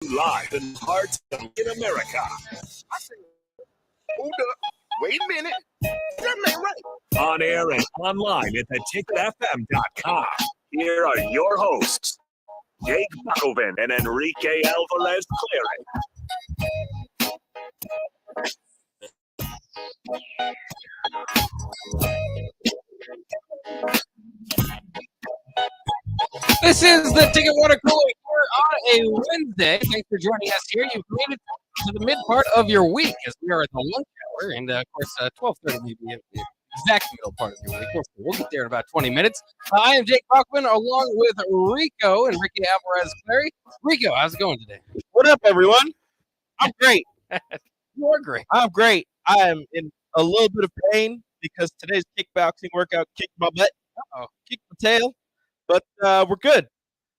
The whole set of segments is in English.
live in parts of America. Hold up. Wait a minute. That ain't right. On air and online at theticketfm.com. Here are your hosts, Jake Bakoven and Enrique Alvarez Cleary. This is the Ticket Water Cooler here on a Wednesday. Thanks for joining us here. You've made it to the mid part of your week as we are at the lunch hour. And, of course, 12:30 may be the exact middle part of your week. We'll get there in about 20 minutes. I am Jake Bachman along with Rico and Ricky Alvarez Clary. Rico, how's it going today? What up, everyone? I'm great. You're great. I'm great. I am in a little bit of pain because today's kickboxing workout kicked my butt. Kicked my tail. But we're good.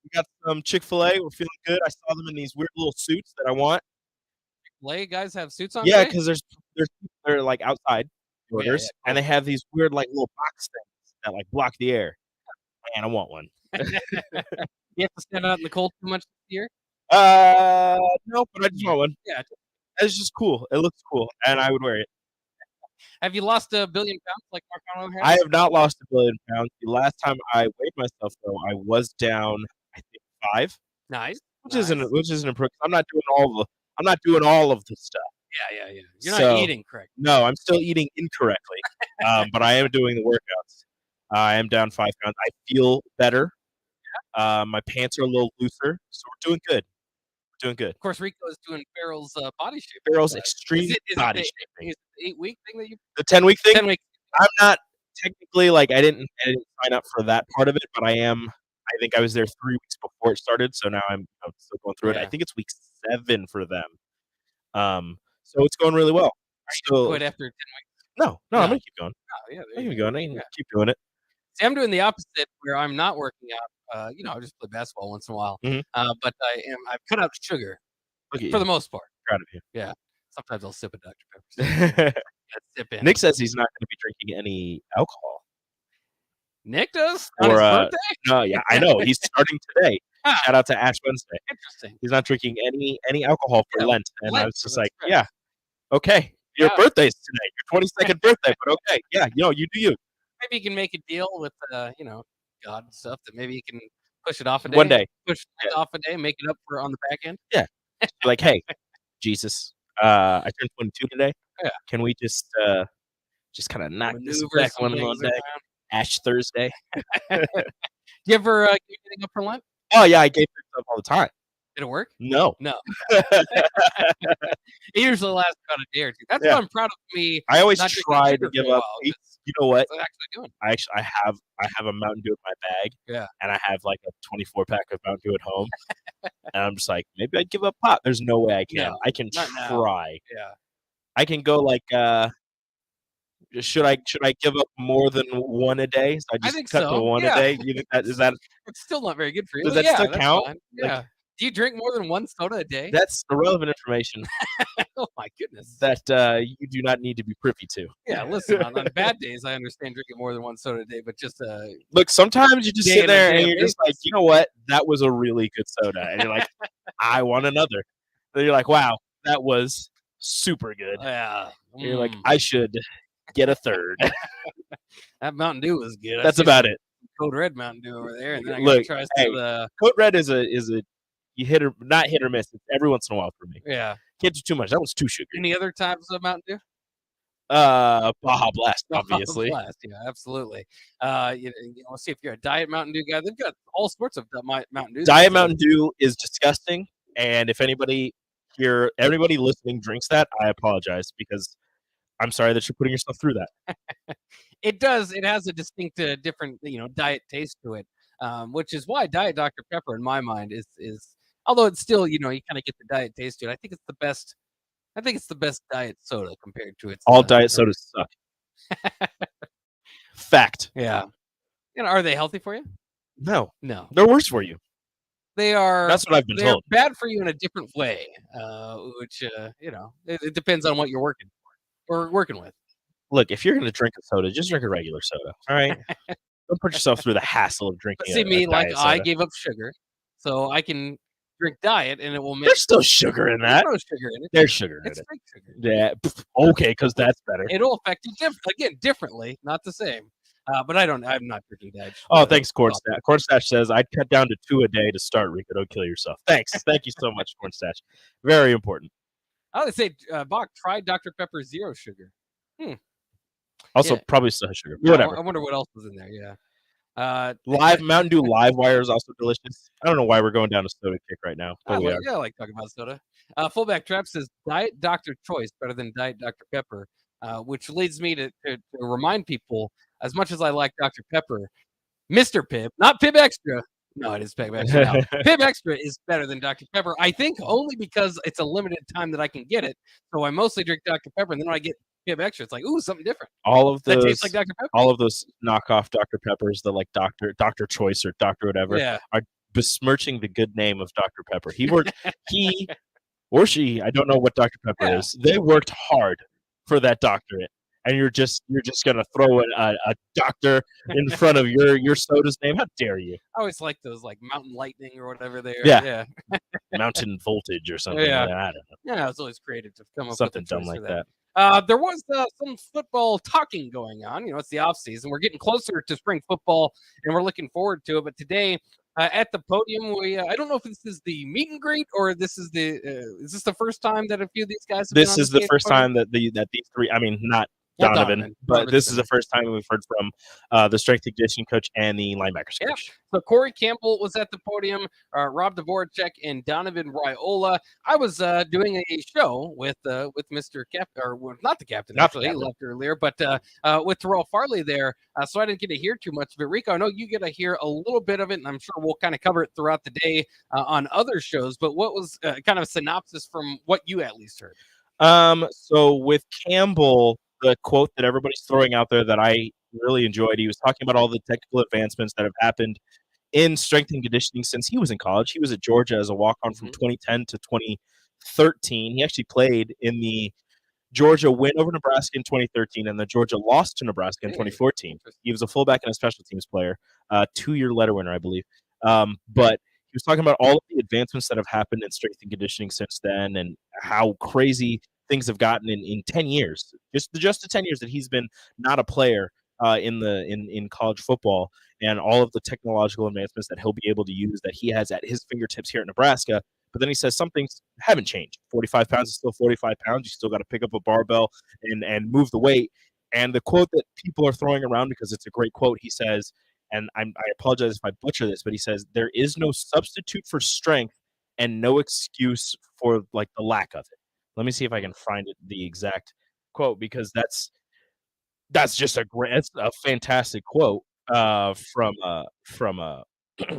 We got some Chick-fil-A. We're feeling good. I saw them in these weird little suits that I want. Chick-fil-A guys have suits on? Yeah, today? because they're like outside orders, and they have these weird like little box things that like block the air. And I want one. You have to stand out in the cold too much this year? No, but I just want one. Yeah. It's just cool. It looks cool, and I would wear it. Have you lost 1 billion pounds like Mark Arnold has? I have not lost 1 billion pounds. The last time I weighed myself, though, I was down, I think, 5. Nice. Which isn't improvement. I'm not doing all of the stuff. Yeah. You're not eating correctly. No, I'm still eating incorrectly. But I am doing the workouts. I am down 5 pounds. I feel better. My pants are a little looser, so we're doing good. Of course, Rico is doing Farrell's body shape. Farrell's extreme body Is shaping. it the 8-week thing that you? The 10-week thing. 10 weeks. I'm not technically like I didn't sign up for that part of it, but I am. I think I was there 3 weeks before it started, so now I'm still going through it. I think it's week 7 for them. So it's going really well. Are you gonna quit after 10 weeks? No, I'm gonna keep going. Oh, yeah, I'm gonna keep going. I'm gonna keep doing it. See, I'm doing the opposite, where I'm not working out. I just play basketball once in a while. Mhm. But I've cut out sugar Look at for you. the most part. Proud of you. Yeah. Sometimes I'll sip a Dr. Pepper. Sip in. Nick says he's not going to be drinking any alcohol. Nick does on his birthday. No, yeah, I know. He's starting today. Shout out to Ash Wednesday. Interesting. He's not drinking any alcohol for Lent, and Lent, I was just that's like, right. yeah, okay. Your birthday's today. Your 22nd birthday, but okay, yeah, you do you. Maybe you can make a deal with God and stuff that maybe you can push it off a day. One day. Push it off a day, make it up for on the back end. Yeah. Like, hey, Jesus, I turned 22 today. Yeah. Can we just kind of knock this Maneuver back some one things day? around. Ash Thursday. Do you ever give anything up for Lent? Oh yeah, I gave stuff all the time. Did it work? No. It usually lasts about a day or two. That's why I'm proud of me. I always not drinking try sugar to give for a up. while, You 'cause know what? that's what I'm actually doing. I have a Mountain Dew in my bag. Yeah. And I have like a 24 pack of Mountain Dew at home. And I'm just like, maybe I'd give up pop. There's no way I can. No, I can not now. try. Yeah. I can go like should I give up more than one a day? So I just think cut so. to one Yeah. a day. You think that is that It's still not very good for you. Does but that still that's count? fine. Like- Yeah. Do you drink more than one soda a day? that's irrelevant information Oh my goodness. that you do not need to be privy to. Yeah, listen, on bad days, I understand drinking more than one soda a day, but just Look, sometimes you just Day sit in and there day and out you're just like, basis. you know what? That was a really good soda. And you're like, I want another. Then you're like, wow, that was super good. yeah. And you're like, I should get a third. that Mountain Dew was good. I That's see about some it. Code Red Mountain Dew over there, and then I Look, gotta try hey, some of the Code Red is a you hit or not hit or miss. It's every once in a while for me. yeah. Can't do too much. That was too sugary. Any other types of Mountain Dew? Baja Blast, obviously. Blast, yeah, absolutely. See if you're a Diet Mountain Dew guy. They've got all sorts of Mountain Dew. Diet Mountain Dew is disgusting, and if anybody listening drinks that, I apologize because I'm sorry that you're putting yourself through that. It does. It has a distinct, different, diet taste to it, which is why Diet Dr. Pepper, in my mind, is although it's still, you kind of get the diet taste to it. I think it's the best. I think it's the best diet soda compared to its. All diet sodas suck. Fact. Yeah. Are they healthy for you? No, No. they're worse for you. They are. That's what I've been They're told. bad for you in a different way, which it depends on what you're working with. Look, if you're going to drink a soda, just drink a regular soda. All right. Don't put yourself through the hassle of drinking. But see, a like diet I soda. gave up sugar, so I can drink diet, and it will make. There's still sugar in that. There's no sugar in it. There's sugar in It's it. fake sugar. Yeah. Okay, because that's better. It'll affect you differently, not the same. But I'm not drinking diet. Oh, thanks, Cornstash. Cornstash says I'd cut down to 2 a day to start, Rico. Don't kill yourself. Thanks. Thank you so much, Cornstash. Very important. I would say, Bach, try Dr. Pepper Zero Sugar. Also, Yeah. probably still has sugar. Yeah, Whatever. I wonder what else was in there. Yeah. Live Mountain Dew Live Wire is also delicious. I don't know why we're going down a soda kick right now, but we are. I like talking about soda. Fullback Trap says Diet Dr. Choice better than Diet Dr. Pepper, which leads me to remind people, as much as I like Dr. Pepper, Mr. Pibb, not Pibb Extra. No, it is Pibb Extra now. Pibb Extra is better than Dr. Pepper. I think only because it's a limited time that I can get it. So I mostly drink Dr. Pepper, and then when I get Pibb Extra, it's like, ooh, something different. All of those That tastes like Dr. Pepper. all of those knockoff Dr. Peppers, the like Dr. Choice or Dr. whatever, Yeah. are besmirching the good name of Dr. Pepper. He or she, I don't know what Dr. Pepper is. They worked hard for that doctorate. And you're just gonna throw a doctor in front of your soda's name. How dare you? I always like those like Mountain Lightning or whatever they are. Yeah. Mountain Voltage or something. Yeah. Like that. I don't know. Yeah, it's always creative to come up Something with a dumb choice like for that. There was some football talking going on. You know, it's the off season. We're getting closer to spring football, and we're looking forward to it. But today, at the podium, I don't know if this is the meet and greet or this is is this the first time that a few of these guys have This been on is the stage first podium? time that these three. I mean, not Well, Donovan, but Donovan's this is been the first time we've heard from the strength and conditioning coach and the linebackers Yeah. coach. So Corey Campbell was at the podium, Rob Dvorak and Donovan Raiola. I was doing a show with Mr. Captain, or not the captain, Not the actually, he captain. left earlier, but with Terrell Farley there. So I didn't get to hear too much of it. Rico, I know you get to hear a little bit of it, and I'm sure we'll kind of cover it throughout the day on other shows. But what was kind of a synopsis from what you at least heard? So with Campbell, the quote that everybody's throwing out there that I really enjoyed, he was talking about all the technical advancements that have happened in strength and conditioning since he was in college. He was at Georgia as a walk-on from 2010 to 2013. He actually played in the Georgia win over Nebraska in 2013 and the Georgia loss to Nebraska in 2014. He was a fullback and a special teams player, 2-year letter winner, I believe. But he was talking about all of the advancements that have happened in strength and conditioning since then and how crazy things have gotten in 10 years. Just the 10 years that he's been not a player in college football, and all of the technological advancements that he'll be able to use that he has at his fingertips here at Nebraska. But then he says some things haven't changed. 45 pounds is still 45 pounds. You still got to pick up a barbell and move the weight. And the quote that people are throwing around, because it's a great quote, he says, and I apologize if I butcher this, but he says, there is no substitute for strength and no excuse for like the lack of it. Let me see if I can find the exact quote, because that's just it's a fantastic quote from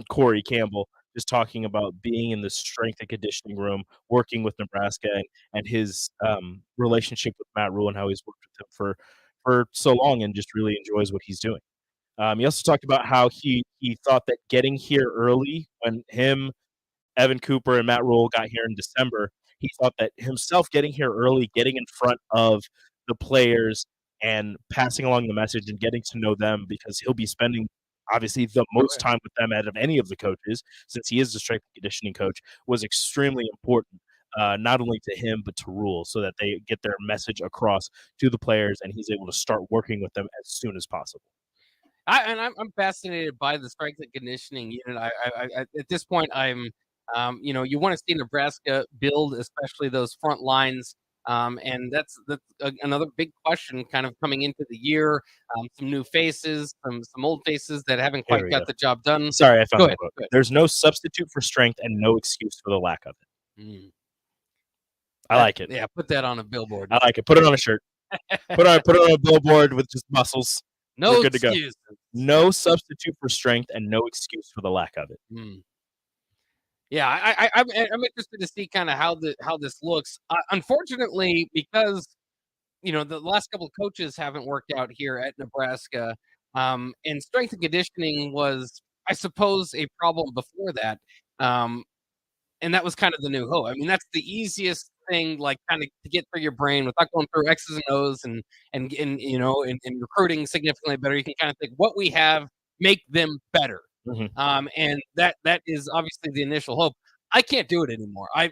Corey Campbell, just talking about being in the strength and conditioning room, working with Nebraska and his relationship with Matt Rule and how he's worked with him for so long and just really enjoys what he's doing. He also talked about how he thought that getting here early, when him, Evan Cooper, and Matt Rule got here in December, he thought that himself getting here early, getting in front of the players and passing along the message and getting to know them, because he'll be spending obviously the most time with them out of any of the coaches, since he is the strength and conditioning coach, was extremely important, not only to him but to Rule, so that they get their message across to the players and he's able to start working with them as soon as possible. I'm fascinated by the strength and conditioning unit. I at this point, I'm, you want to see Nebraska build, especially those front lines. And that's another big question kind of coming into the year. Some new faces, some old faces that haven't quite got the job done. Sorry, I found Go the quote. There's no substitute for strength and no excuse for the lack of it. I like it. Yeah, put that on a billboard. I like it. Put it on a shirt. Put it on a billboard with just muscles. No We're good excuse. to go. No substitute for strength and no excuse for the lack of it. Yeah, I'm interested to see kind of how this looks. Unfortunately, because the last couple of coaches haven't worked out here at Nebraska, and strength and conditioning was, I suppose, a problem before that, and that was kind of the new hope. I mean, that's the easiest thing, like kind of to get through your brain without going through X's and O's and recruiting significantly better. You can kind of think what we have, make them better. And that is obviously the initial hope. I can't do it anymore. I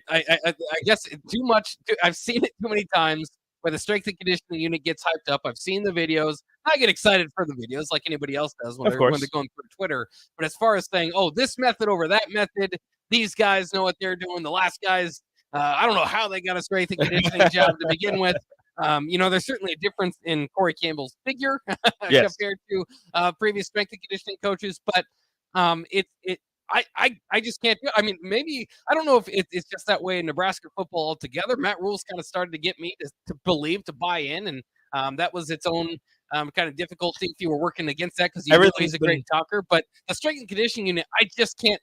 guess too much. I've seen it too many times where the strength and conditioning unit gets hyped up. I've seen the videos. I get excited for the videos like anybody else does when they're going through Twitter. But as far as saying, oh, this method over that method, these guys know what they're doing. The last guys, I don't know how they got a strength and conditioning job to begin with. There's certainly a difference in Corey Campbell's figure compared to previous strength and conditioning coaches, but I just can't do it. I mean, maybe I don't know if it's just that way in Nebraska football altogether. Matt Rule's kind of started to get me to believe, to buy in, and that was its own kind of difficulty if you were working against that because he's a great talker. But the strength and conditioning unit, I can't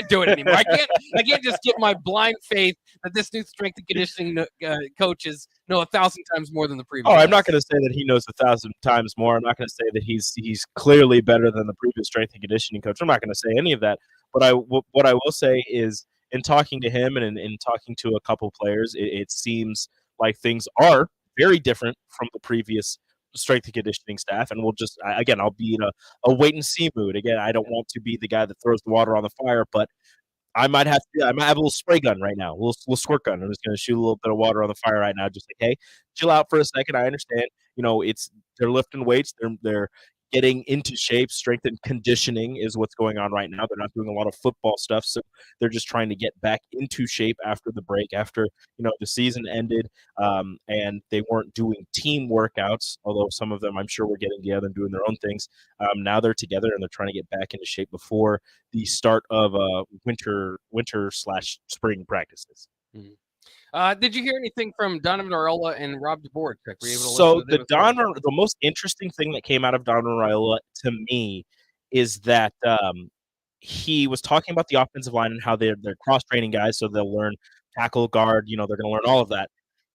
do it anymore. I can't just get my blind faith that this new strength and conditioning coaches know 1,000 times more than the previous. I'm not going to say that he knows 1,000 times more. I'm not going to say that he's clearly better than the previous strength and conditioning coach. I'm not going to say any of that. But what I will say is, in talking to him and in talking to a couple players, it seems like things are very different from the previous strength and conditioning staff, and I'll be in a wait and see mood. Again, I don't want to be the guy that throws the water on the fire, but I might have a little spray gun right now, a little squirt gun. I'm just going to shoot a little bit of water on the fire right now, just like, hey, chill out for a second. I understand, they're lifting weights, they're getting into shape. Strength and conditioning is what's going on right now. They're not doing a lot of football stuff, so they're just trying to get back into shape after the break, after the season ended, and they weren't doing team workouts, although some of them I'm sure were getting together and doing their own things. Now they're together and they're trying to get back into shape before the start of winter/spring practices. Mm-hmm. Did you hear anything from Donovan Raiola and Rob DeBoer? So the most interesting thing that came out of Donovan Raiola to me is that he was talking about the offensive line and how they're cross-training guys, so they'll learn tackle, guard, they're going to learn all of that.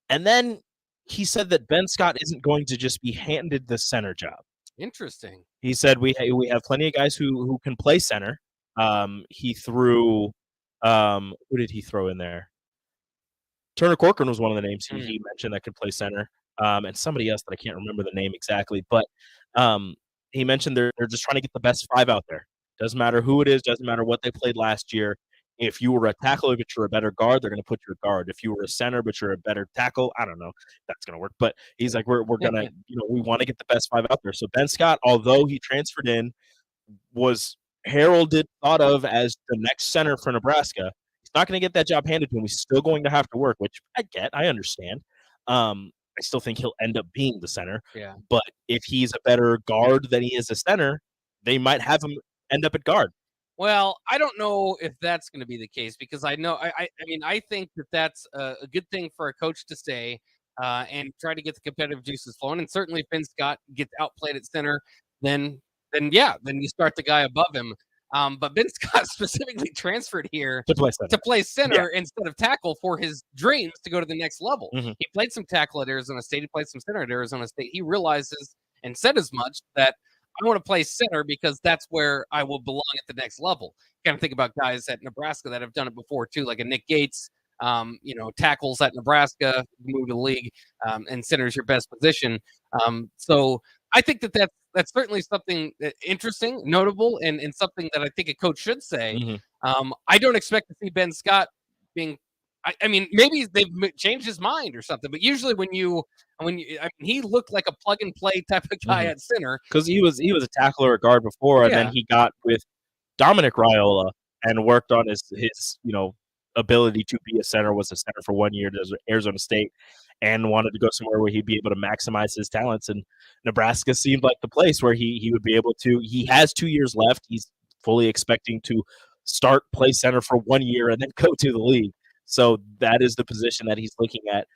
And then he said that Ben Scott isn't going to just be handed the center job. Interesting. He said we have plenty of guys who can play center. He threw who did he throw in there? Turner Corcoran was one of the names he mentioned that could play center, and somebody else that I can't remember the name exactly. But he mentioned they're just trying to get the best 5 out there. Doesn't matter who it is. Doesn't matter what they played last year. If you were a tackle, but you're a better guard, they're going to put you a guard. If you were a center, but you're a better tackle, I don't know if that's going to work. But he's like, we're going to, we want to get the best 5 out there. So Ben Scott, although he transferred in, was heralded, thought of as the next center for Nebraska. Not going to get that job handed to him. He's still going to have to work, which I understand. I still think he'll end up being the center. Yeah. But if he's a better guard than he is a center, they might have him end up at guard. Well, I don't know if that's going to be the case because I know I think that's a good thing for a coach to say and try to get the competitive juices flowing. And certainly, if Ben Scott gets outplayed at center, then you start the guy above him. But Ben Scott specifically transferred here to play center instead of tackle for his dreams to go to the next level. Mm-hmm. He played some tackle at Arizona State. He played some center at Arizona State. He realizes and said as much that I want to play center because that's where I will belong at the next level. Kind of think about guys at Nebraska that have done it before too, like a Nick Gates. Tackles at Nebraska, move to the league, and center is your best position. So I think that's certainly something interesting, notable, and something that I think a coach should say. Mm-hmm. I don't expect to see Ben Scott being. I mean, maybe they've changed his mind or something. But usually, when he looked like a plug and play type of guy at center because he was a tackler or guard before, and then he got with Dominic Raiola and worked on his ability to be a center. Was a center for 1 year at Arizona State, and wanted to go somewhere where he'd be able to maximize his talents. And Nebraska seemed like the place where he would be able to. He has 2 years left. He's fully expecting to play center for 1 year and then go to the league. So that is the position that he's looking at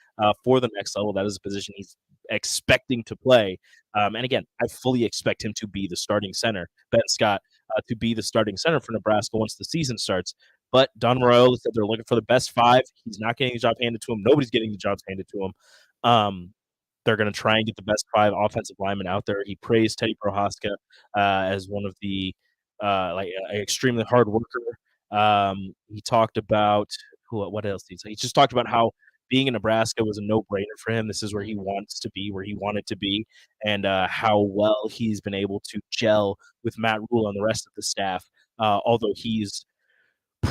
for the next level. That is the position he's expecting to play. And again, I fully expect him to be the starting center, Ben Scott, to be the starting center for Nebraska once the season starts. But Don Raiola said they're looking for the best 5. He's not getting the job handed to him. Nobody's getting the jobs handed to him. They're going to try and get the best 5 offensive linemen out there. He praised Teddy Prohaska as one of the extremely hard worker. He talked about what else did he say? He just talked about how being in Nebraska was a no-brainer for him. This is where he wants to be, where he wanted to be, and how well he's been able to gel with Matt Rule and the rest of the staff. Although he's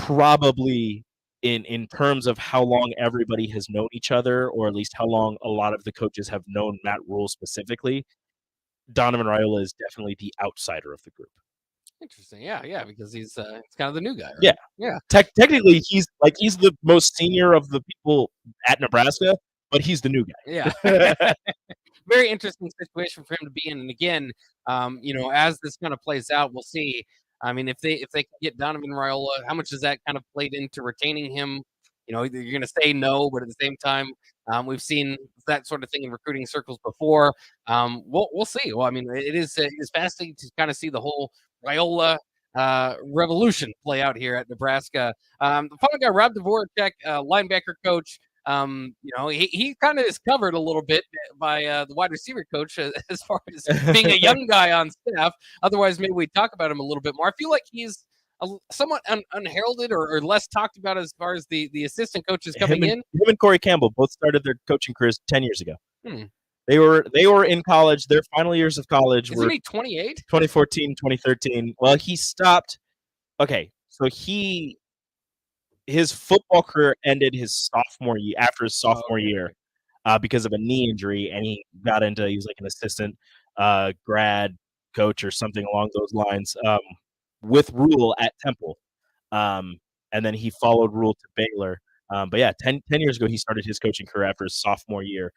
probably in terms of how long everybody has known each other, or at least how long a lot of the coaches have known Matt Rule specifically, Donovan Raiola is definitely the outsider of the group. Interesting. Yeah, because he's kind of the new guy, right? Yeah. Yeah. Technically, he's the most senior of the people at Nebraska, but he's the new guy. Yeah. Very interesting situation for him to be in. And again, as this kind of plays out, we'll see. I mean, if they can get Donovan Raiola, how much does that kind of played into retaining him? You're going to say no, but at the same time, we've seen that sort of thing in recruiting circles before. We'll see. Well, I mean, it's fascinating to kind of see the whole Raiola revolution play out here at Nebraska. The final guy, Rob Dvorak, linebacker coach. He kind of is covered a little bit by the wide receiver coach as far as being a young guy on staff. Otherwise, maybe we talk about him a little bit more. I feel like he's somewhat unheralded or less talked about as far as the assistant coaches coming in. Him and Corey Campbell both started their coaching careers 10 years ago. They were in college. Their final years of college Isn't were he 28? 2014, 2013. Well, he stopped. Okay, so his football career ended after his sophomore year because of a knee injury, and he was like an assistant grad coach or something along those lines with Rule at Temple. And then he followed Rule to Baylor. But yeah, 10 years ago, he started his coaching career after his sophomore year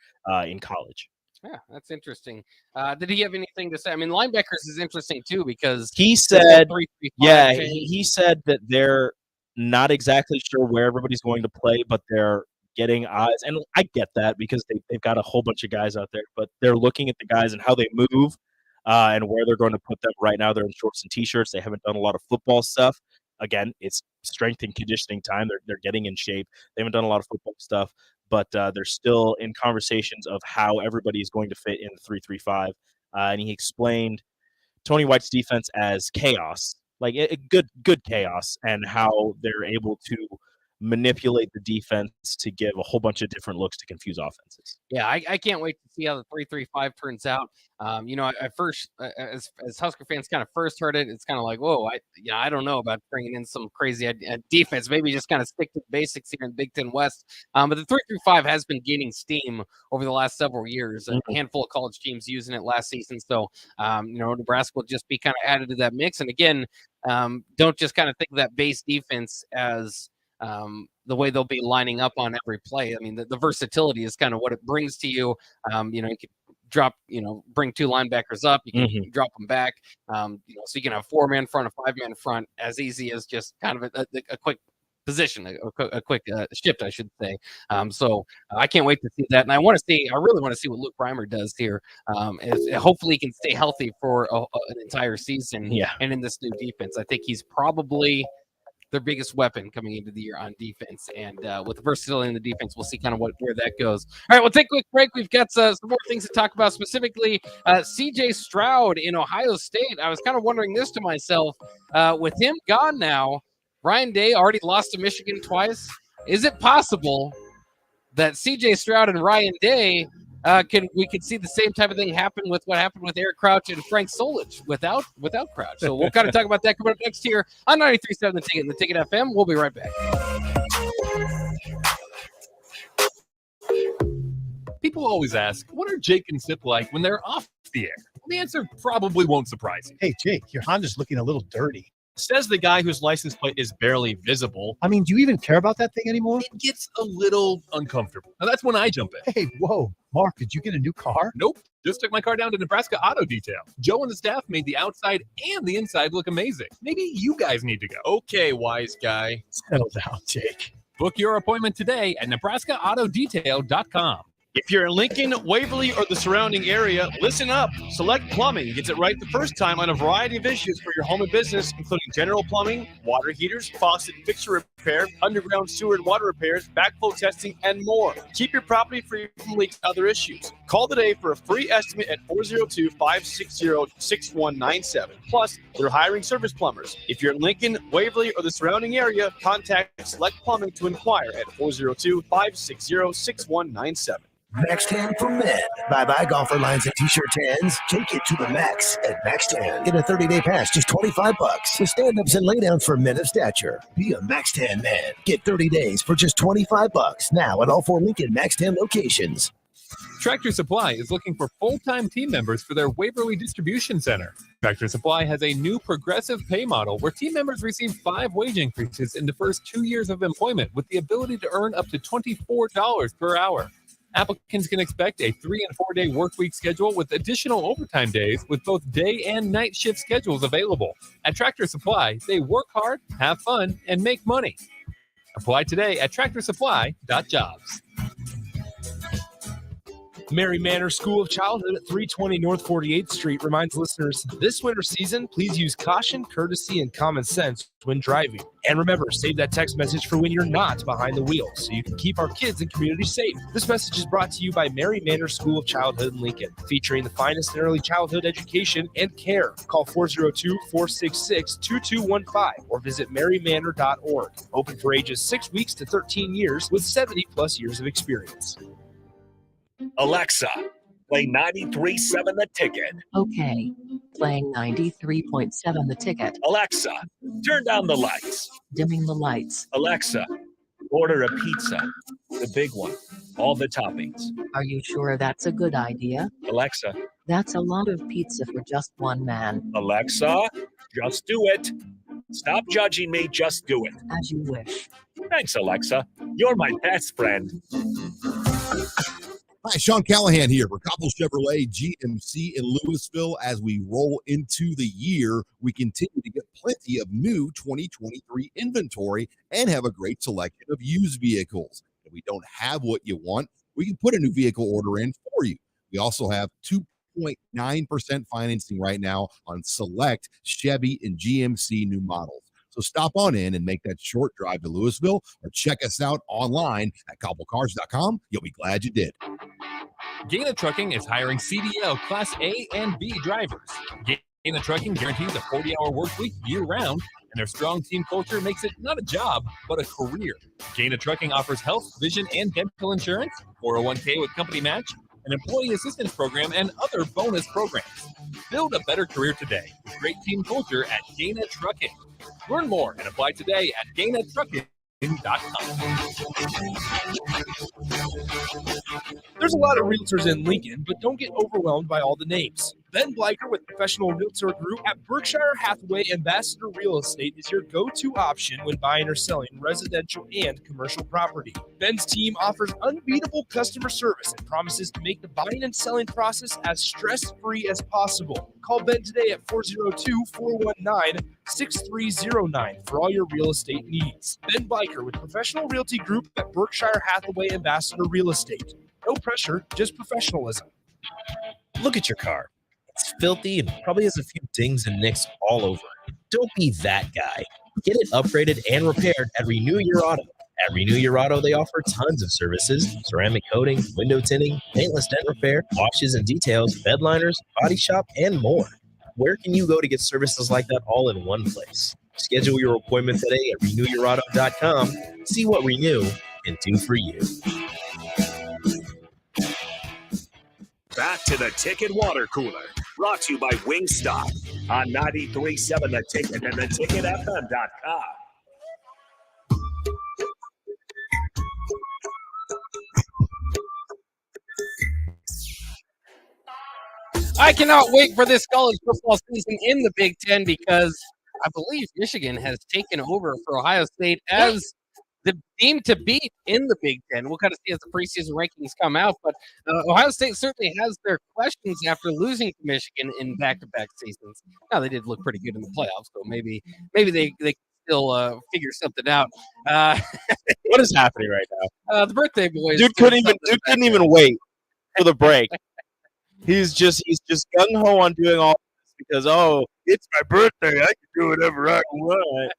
in college. Yeah, that's interesting. Did he have anything to say? I mean, linebackers is interesting too because he said, he said that they're not exactly sure where everybody's going to play, but they're getting eyes. And I get that because they've got a whole bunch of guys out there, but they're looking at the guys and how they move and where they're going to put them. Right now, they're in shorts and T-shirts. They haven't done a lot of football stuff. Again, it's strength and conditioning time. They're getting in shape. They haven't done a lot of football stuff, but they're still in conversations of how everybody is going to fit in the 3-3-5. And he explained Tony White's defense as chaos, like good chaos, and how they're able to manipulate the defense to give a whole bunch of different looks to confuse offenses. Yeah, I can't wait to see how the 3-3-5 turns out. At first, as Husker fans kind of first heard it, it's kind of like, whoa, I don't know about bringing in some crazy defense. Maybe just kind of stick to the basics here in Big Ten West. But the 3-3-5 has been gaining steam over the last several years. A handful of college teams using it last season. So, Nebraska will just be kind of added to that mix. And again, don't just kind of think of that base defense as the way they'll be lining up on every play. I mean, the versatility is kind of what it brings to you. You can drop, bring two linebackers up, you can drop them back. So you can have 4-man front, a 5-man front, as easy as just kind of a quick position, a quick shift, I should say. So I can't wait to see that. And I really want to see what Luke Reimer does here. Hopefully he can stay healthy for an entire season. Yeah. And in this new defense, I think he's probably their biggest weapon coming into the year on defense. And with the versatility in the defense, we'll see kind of where that goes. All right, we'll take a quick break. We've got some more things to talk about, specifically C.J. Stroud in Ohio State. I was kind of wondering this to myself. With him gone now, Ryan Day already lost to Michigan twice. Is it possible that C.J. Stroud and Ryan Day we could see the same type of thing happen with what happened with Eric Crouch and Frank Solich without Crouch? So we'll kind of talk about that coming up next here on 93.7 The Ticket and The Ticket FM. We'll be right back. People always ask, what are Jake and Sip like when they're off the air? Well, the answer probably won't surprise you. Hey, Jake, your Honda's looking a little dirty. Says the guy whose license plate is barely visible. I mean, do you even care about that thing anymore? It gets a little uncomfortable. Now, that's when I jump in. Hey, whoa, Mark, did you get a new car? Nope. Just took my car down to Nebraska Auto Detail. Joe and the staff made the outside and the inside look amazing. Maybe you guys need to go. Okay, wise guy. Settle down, Jake. Book your appointment today at NebraskaAutoDetail.com. If you're in Lincoln, Waverly, or the surrounding area, listen up. Select Plumbing gets it right the first time on a variety of issues for your home and business, including general plumbing, water heaters, faucet fixture repair, underground sewer and water repairs, backflow testing, and more. Keep your property free from leaks and other issues. Call today for a free estimate at 402-560-6197. Plus, they're hiring service plumbers. If you're in Lincoln, Waverly, or the surrounding area, contact Select Plumbing to inquire at 402-560-6197. Max Tan for men. Bye-bye golfer lines and t-shirt tans. Take it to the max at Max Tan. Get a 30-day pass, just $25. With stand-ups and laydowns for men of stature. Be a Max Tan man. Get 30 days for just $25 now at all 4 Lincoln Max Tan locations. Tractor Supply is looking for full-time team members for their Waverly Distribution Center. Tractor Supply has a new progressive pay model where team members receive 5 wage increases in the first 2 years of employment with the ability to earn up to $24 per hour. Applicants can expect a 3- and 4-day work week schedule with additional overtime days with both day and night shift schedules available. At Tractor Supply, they work hard, have fun, and make money. Apply today at tractorsupply.jobs. Mary Manor School of Childhood at 320 North 48th Street reminds listeners this winter season, please use caution, courtesy, and common sense when driving. And remember, save that text message for when you're not behind the wheel so you can keep our kids and community safe. This message is brought to you by Mary Manor School of Childhood in Lincoln, featuring the finest in early childhood education and care. Call 402-466-2215 or visit marymanor.org. Open for ages 6 weeks to 13 years with 70-plus years of experience. Alexa, play 93.7 The Ticket. Okay, playing 93.7 The Ticket. Alexa, turn down the lights. Dimming the lights. Alexa, order a pizza, the big one, all the toppings. Are you sure that's a good idea? Alexa. That's a lot of pizza for just one man. Alexa, just do it. Stop judging me, just do it. As you wish. Thanks, Alexa. You're my best friend. Hi, Sean Callahan here for Cobble Chevrolet GMC in Louisville. As we roll into the year, we continue to get plenty of new 2023 inventory and have a great selection of used vehicles. If we don't have what you want, we can put a new vehicle order in for you. We also have 2.9% financing right now on select Chevy and GMC new models. So stop on in and make that short drive to Louisville or check us out online at cobblecars.com. You'll be glad you did. Gaina Trucking is hiring CDL Class A and B drivers. Gaina Trucking guarantees a 40-hour work week year-round, and their strong team culture makes it not a job, but a career. Gaina Trucking offers health, vision, and dental insurance, 401k with company match, an employee assistance program, and other bonus programs. Build a better career today with great team culture at Gaina Trucking. Learn more and apply today at GainaTrucking.com. There's a lot of realtors in Lincoln, but don't get overwhelmed by all the names. Ben Bleicher with Professional Realtor Group at Berkshire Hathaway Ambassador Real Estate is your go-to option when buying or selling residential and commercial property. Ben's team offers unbeatable customer service and promises to make the buying and selling process as stress-free as possible. Call Ben today at 402-419-6309 for all your real estate needs. Ben Bleicher with Professional Realty Group at Berkshire Hathaway Ambassador Real Estate. No pressure, just professionalism. Look at your car. It's filthy and probably has a few dings and nicks all over it. Don't be that guy. Get it upgraded and repaired at Renew Your Auto. At Renew Your Auto, they offer tons of services: ceramic coating, window tinting, paintless dent repair, washes and details, bed liners, body shop, and more. Where can you go to get services like that all in one place? Schedule your appointment today at renewyourauto.com. See what Renew can do for you. Back to the Ticket Water Cooler, brought to you by Wingstop on 93.7 The Ticket and theticketfm.com. I cannot wait for this college football season in the Big Ten because I believe Michigan has taken over for Ohio State as the team to beat in the Big Ten. We'll kind of see as the preseason rankings come out, but Ohio State certainly has their questions after losing to Michigan in back-to-back seasons. Now, they did look pretty good in the playoffs, so maybe they can still figure something out. What is happening right now? The birthday boys. Dude couldn't even wait for the break. He's just gung ho on doing all this because it's my birthday. I can do whatever I want.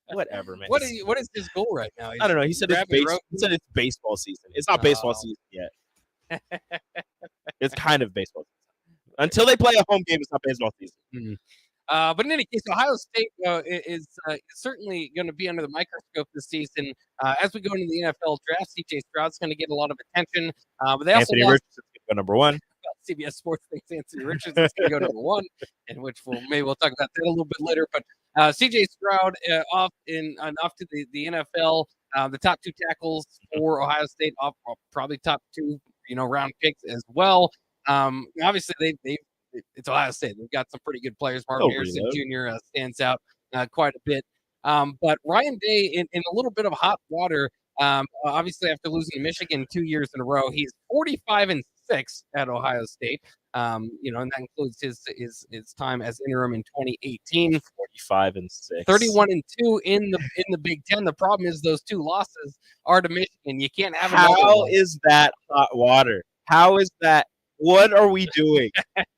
Whatever, man. What is his goal right now? I don't know. He said it's baseball season. It's not baseball season yet. It's kind of baseball season. Until they play a home game, it's not baseball season. Mm-hmm. But in any case, Ohio State is certainly going to be under the microscope this season. As we go into the NFL draft, C.J. Stroud's going to get a lot of attention. But they also Anthony lost. Richardson's going to go number 1. CBS Sports thinks Anthony Richardson's going to go number 1, and which we'll talk about that a little bit later. But C.J. Stroud off to the NFL. The top 2 tackles for Ohio State, probably top 2 round picks as well. Obviously it's Ohio State. They've got some pretty good players. Marvin Harrison Jr. Stands out quite a bit. But Ryan Day in a little bit of hot water. Obviously, after losing to Michigan 2 years in a row, he's 45-6 at Ohio State. And that includes his time as interim in 2018. 45-6. 31-2 in the Big Ten. The problem is those 2 losses are to Michigan. You can't have. How is that hot water? How is that? What are we doing?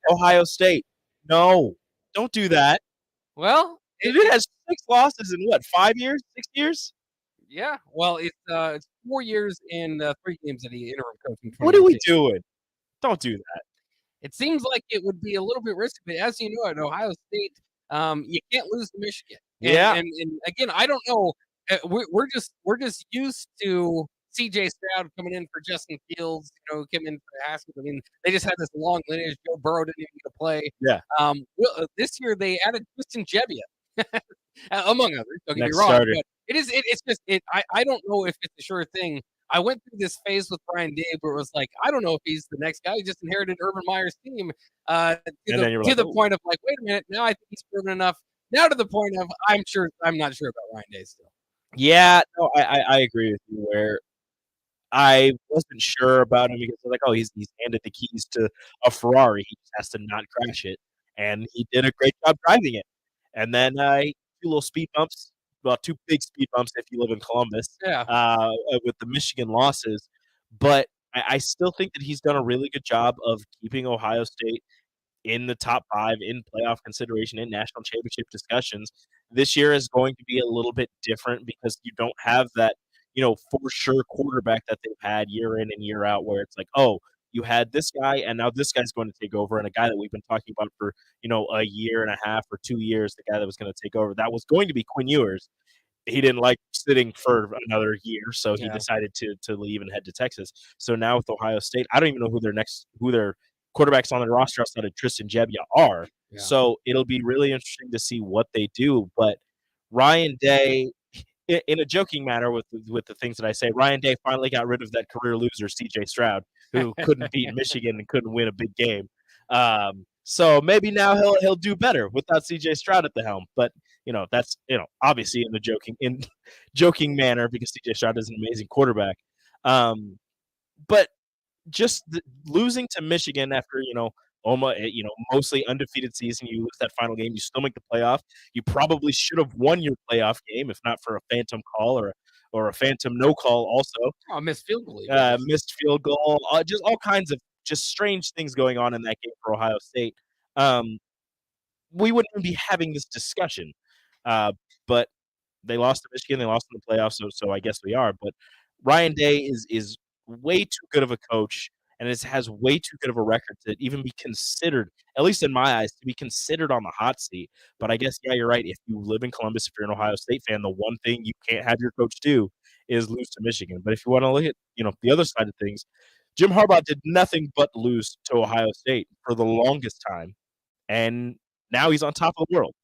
Ohio State. No, don't do that. Well, it has 6 losses in what, 5 years, 6 years? Yeah. Well, it's 4 years and 3 games that he interim coaching. What are we doing? Don't do that. It seems like it would be a little bit risky, but as you know, at Ohio State, you can't lose to Michigan. And again, I don't know. We're just used to C.J. Stroud coming in for Justin Fields, came in for Haskins. I mean, they just had this long lineage. Joe Burrow didn't even get to play. Yeah. This year they added Tristan Gebbia, among others. Don't get me Next wrong, starter. but it's just I don't know if it's a sure thing. I went through this phase with Brian Day where it was like, I don't know if he's the next guy. He just inherited Urban Meyer's team to the point of like, wait a minute, now I think he's proven enough. Now to the point of I'm not sure about Ryan Day still. Yeah, no, I agree with you where I wasn't sure about him because I was like, oh, he's handed the keys to a Ferrari. He just has to not crash it. And he did a great job driving it. And then 2 little speed bumps. Well, 2 big speed bumps if you live in Columbus. Yeah. With the Michigan losses. But I still think that he's done a really good job of keeping Ohio State in the top 5 in playoff consideration in national championship discussions. This year is going to be a little bit different because you don't have that, for sure quarterback that they've had year in and year out where it's like, oh, you had this guy and now this guy's going to take over. And a guy that we've been talking about for, a year and a half or 2 years, the guy that was going to take over, that was going to be Quinn Ewers. He didn't like sitting for another year, so he decided to leave and head to Texas. So now with Ohio State, I don't even know who their quarterbacks on the roster outside of Tristan Gebbia are. Yeah. So it'll be really interesting to see what they do. But Ryan Day, in a joking manner with the things that I say, Ryan Day finally got rid of that career loser, C.J. Stroud, who couldn't beat Michigan and couldn't win a big game. So maybe now he'll do better without C.J. Stroud at the helm. But that's obviously in the joking manner because C.J. Stroud is an amazing quarterback. But just losing to Michigan after almost mostly undefeated season, you lose that final game, you still make the playoff. You probably should have won your playoff game if not for a phantom call or a phantom no call. Also, missed field goal. Missed field goal. Just all kinds of just strange things going on in that game for Ohio State. We wouldn't even be having this discussion. But they lost to Michigan. They lost in the playoffs, so I guess we are. But Ryan Day is way too good of a coach and has way too good of a record to even be considered, at least in my eyes, to be considered on the hot seat. But I guess, yeah, you're right. If you live in Columbus, if you're an Ohio State fan, the one thing you can't have your coach do is lose to Michigan. But if you want to look at, the other side of things, Jim Harbaugh did nothing but lose to Ohio State for the longest time. And now he's on top of the world.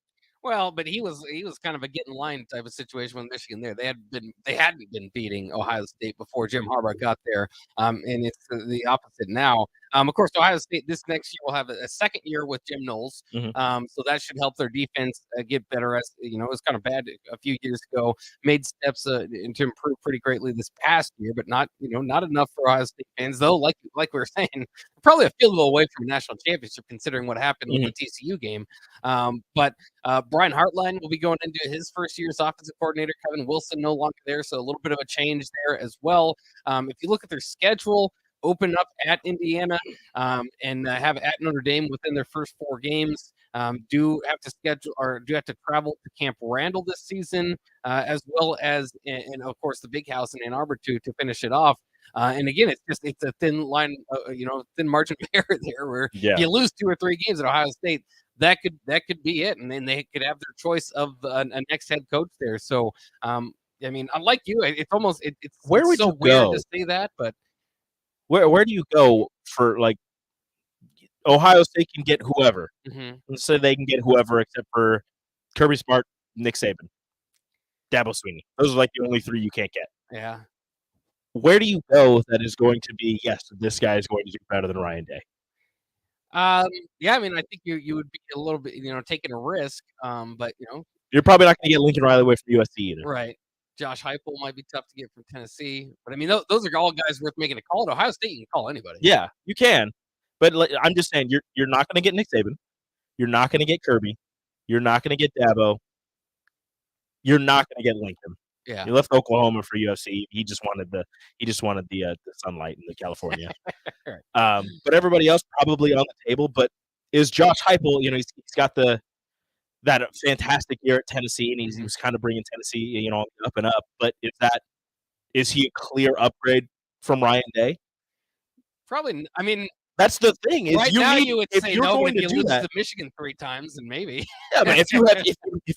Well, but he was kind of a get in line type of situation with Michigan there. They hadn't been beating Ohio State before Jim Harbaugh got there, and it's the opposite now. Of course, Ohio State this next year will have a second year with Jim Knowles, so that should help their defense get better. As it was kind of bad a few years ago. Made steps to improve pretty greatly this past year, but not enough for Ohio State fans. Though, like we were saying, probably a field goal away from a national championship considering what happened with the TCU game. But Brian Hartline will be going into his first year as offensive coordinator. Kevin Wilson no longer there, so a little bit of a change there as well. If you look at their schedule, open up at Indiana and have at Notre Dame within their first 4 games. Do have to travel to Camp Randall this season, as well as, and of course, the Big House in Ann Arbor to finish it off. And again, it's a thin line, thin margin of error there, where you lose 2 or 3 games at Ohio State, that could be it, and then they could have their choice of a next head coach there. So, I mean, unlike you, it's almost it's Where would so you weird go? to say that, but Where do you go for like Ohio State can get whoever? Mhm. Let's say they can get whoever except for Kirby Smart, Nick Saban, Dabo Sweeney. Those are like the only 3 you can't get. yeah. Where do you go that is going to be, yes, this guy is going to do better than Ryan Day? Yeah, I mean, I think you would be a little bit, taking a risk, but You're probably not going to get Lincoln Riley away from USC either. right. Josh Heupel might be tough to get from Tennessee, but I mean, those are all guys worth making a call. At Ohio State, you can call anybody. Yeah, you can. But I'm just saying, you're not going to get Nick Saban. You're not going to get Kirby. You're not going to get Dabo. You're not going to get Lincoln. Yeah. He left Oklahoma for USC. He just wanted the sunlight in the California. But everybody else probably on the table. But is Josh Heupel? He's got that fantastic year at Tennessee, and he was kind of bringing Tennessee, up and up. But is he a clear upgrade from Ryan Day? Probably. I mean, that's the thing. Is right now you would if say you're no, going but to if you do lose that, to Michigan 3 times, then maybe. Yeah, but if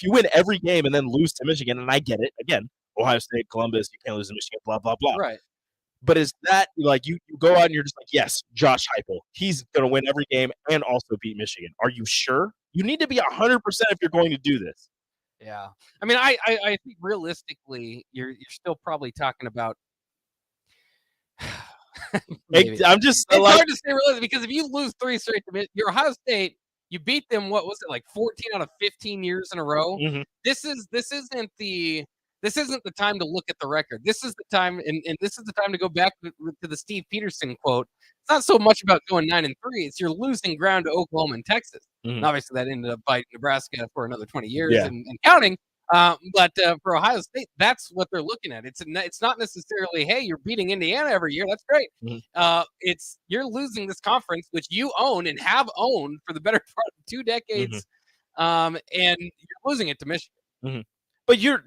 you win every game and then lose to Michigan, and I get it, again, Ohio State, Columbus, you can't lose to Michigan, blah blah blah. Right. But is that like you go out and you're just like, yes, Josh Heupel, he's going to win every game and also beat Michigan? Are you sure? You need to be 100% if you're going to do this. Yeah, I mean, I think realistically, you're still probably talking about. I'm just it's hard to say realistic because if you lose 3 straight to your Ohio State, you beat them. What was it, like 14 out of 15 years in a row? Mm-hmm. This isn't the time to look at the record. This is the time, and this is the time to go back to the Steve Peterson quote. It's not so much about going 9-3; it's you're losing ground to Oklahoma and Texas. Mm-hmm. And obviously, that ended up biting Nebraska for another 20 years and counting. But for Ohio State, that's what they're looking at. It's not necessarily, hey, you're beating Indiana every year. That's great. Mm-hmm. It's you're losing this conference, which you own and have owned for the better part of 2 decades, and you're losing it to Michigan. Mm-hmm. But you're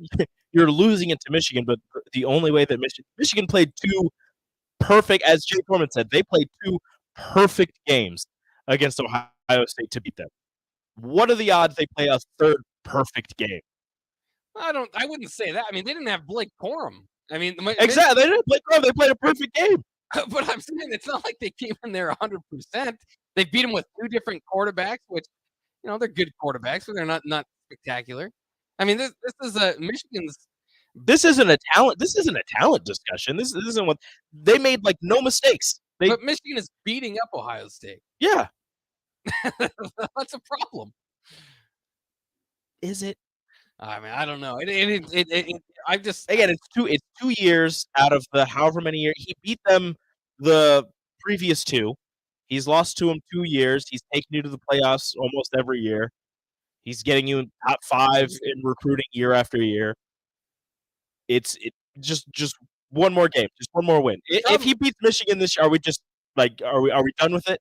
losing it to Michigan. But the only way that Michigan played 2 perfect, as Jay Corman said, they played 2 perfect games against Ohio State to beat them. What are the odds they play a 3rd perfect game? I wouldn't say that. I mean, they didn't have Blake Corum. I mean, exactly. They didn't have Blake Corum. They played a perfect game. But I'm saying it's not like they came in there 100%. They beat them with 2 different quarterbacks, which they're good quarterbacks, but they're not spectacular. I mean, this is Michigan's. This isn't a talent discussion. This isn't what they made. Like no mistakes. But Michigan is beating up Ohio State. Yeah, that's a problem. Is it? I mean, I don't know. I just again, it's 2 years out of the however many years he beat them the previous 2. He's lost to them 2 years. He's taking you to the playoffs almost every year. He's getting you in top 5 in recruiting year after year. It's just one more game, just one more win. If he beats Michigan this year, are we just like are we done with it?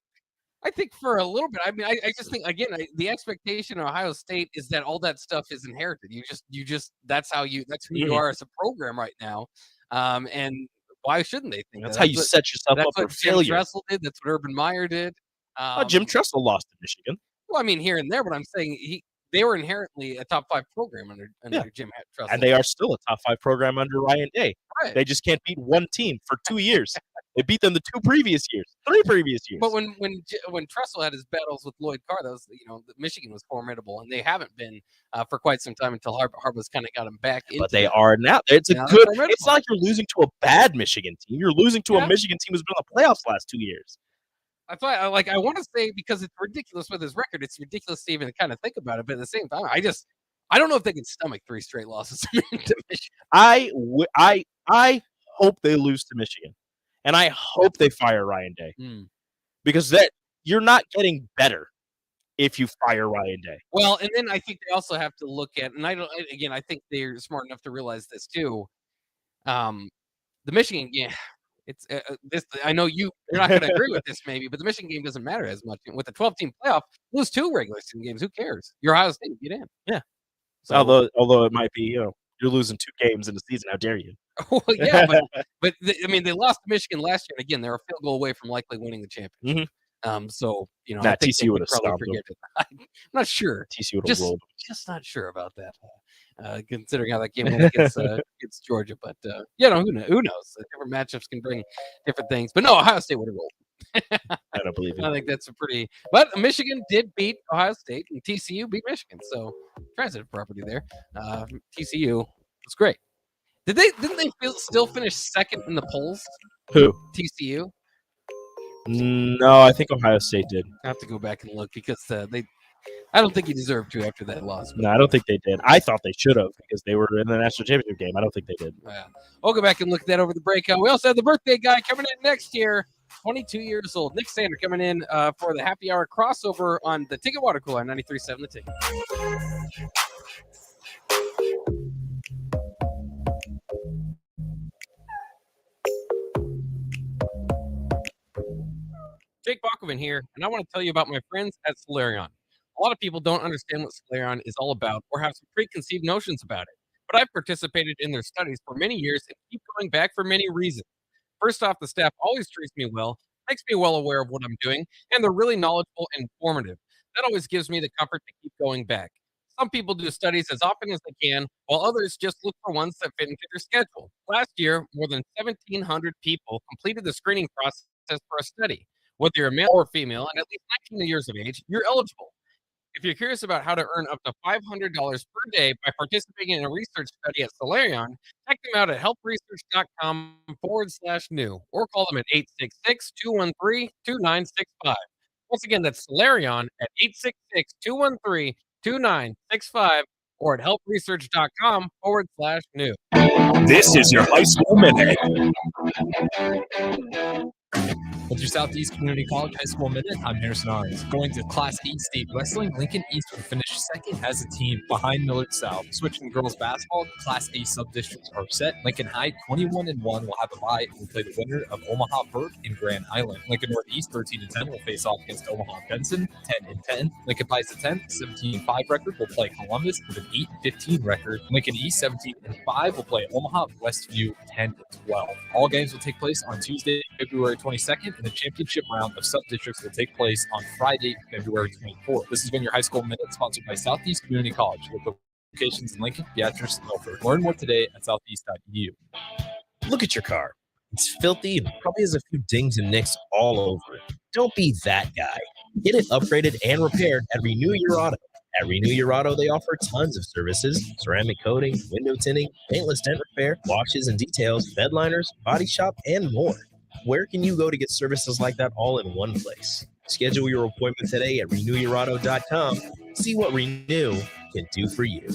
I think for a little bit. I mean, I just think again, the expectation of Ohio State is that all that stuff is inherited. You just that's who you are as a program right now. And why shouldn't they think that's how you set yourself up for failure? Jim Tressel did. That's what Urban Meyer did. Jim Tressel lost to Michigan. Well, I mean here and there, but I'm saying they were inherently a top 5 program under Jim Tressel, and they are still a top 5 program under Ryan Day. Right. They just can't beat one team for 2 years. They beat them the 3 previous years. But when Tressel had his battles with Lloyd Carr, that was Michigan was formidable, and they haven't been for quite some time until Harbaugh's kind of got them back. But they are now. It's a good. It's not like you're losing to a bad Michigan team. You're losing to a Michigan team who's been in the playoffs the last 2 years. That's why I want to say, because it's ridiculous with his record. It's ridiculous to even kind of think about it. But at the same time, I don't know if they can stomach 3 straight losses to Michigan. I hope they lose to Michigan, and I hope they fire Ryan Day because you're not getting better if you fire Ryan Day. Well, and then I think they also have to look at, and I think they're smart enough to realize this too. The Michigan game. It's this. I know you're not going to agree with this, maybe, but the Michigan game doesn't matter as much with the 12-team playoff. Lose 2 regular season games, who cares? You're Ohio State, get in. Yeah. So, although it might be, you're losing 2 games in the season. How dare you? Well, but I mean, they lost to Michigan last year, and again, they're a field goal away from likely winning the championship. So I think they TCU would could have probably stomped forget it. I'm not sure. TCU would have rolled. Just not sure about that. Considering how that game went against Georgia, but who knows? Different matchups can bring different things. But no, Ohio State would have rolled. I don't believe it. I think that's a pretty. But Michigan did beat Ohio State, and TCU beat Michigan. So transitive property there. TCU was great. Didn't they still finish second in the polls? Who? TCU. No, I think Ohio State did. I have to go back and look because I don't think he deserved to after that loss. No, I don't think they did. I thought they should have because they were in the national championship game. I don't think they did. I'll go back and look at that over the breakout. We also have the birthday guy coming in next year, 22 years old. Nick Sander coming in for the happy hour crossover on the Ticket Water Cooler on 93.7 The Ticket. Jake Bakovan here, and I want to tell you about my friends at Solarion. A lot of people don't understand what Solarion is all about or have some preconceived notions about it, but I've participated in their studies for many years and keep going back for many reasons. First off, the staff always treats me well, makes me well aware of what I'm doing, and they're really knowledgeable and informative. That always gives me the comfort to keep going back. Some people do studies as often as they can, while others just look for ones that fit into their schedule. Last year, more than 1,700 people completed the screening process for a study. Whether you're a male or female and at least 19 years of age, you're eligible. If you're curious about how to earn up to $500 per day by participating in a research study at Solarion, check them out at helpresearch.com/new or call them at 866-213-2965. Once again, that's Solarion at 866-213-2965 or at helpresearch.com/new. This is your high school minute. With your Southeast Community College High School Minute, I'm Harrison Arns. Going to Class E State Wrestling, Lincoln East will finish second as a team behind Millard South. Switching girls basketball, Class A sub-districts are set. Lincoln High, 21-1, will have a bye and will play the winner of Omaha Burke and Grand Island. Lincoln Northeast, 13-10, will face off against Omaha Benson, 10-10. Lincoln Pius, 10, 17-5 record, will play Columbus with an 8-15 record. Lincoln East, 17-5, will play Omaha Westview, 10-12. All games will take place on Tuesday, February 22nd, and the championship round of sub-districts will take place on Friday, February 24th. This has been your High School Minute, sponsored by Southeast Community College, with locations in Lincoln, Beatrice, and Milford. Learn more today at southeast.edu. Look at your car. It's filthy and probably has a few dings and nicks all over it. Don't be that guy. Get it upgraded and repaired at Renew Your Auto. At Renew Your Auto, they offer tons of services: ceramic coating, window tinting, paintless dent repair, washes and details, bed liners, body shop, and more. Where can you go to get services like that all in one place? Schedule your appointment today at renewyourauto.com. See what Renew can do for you.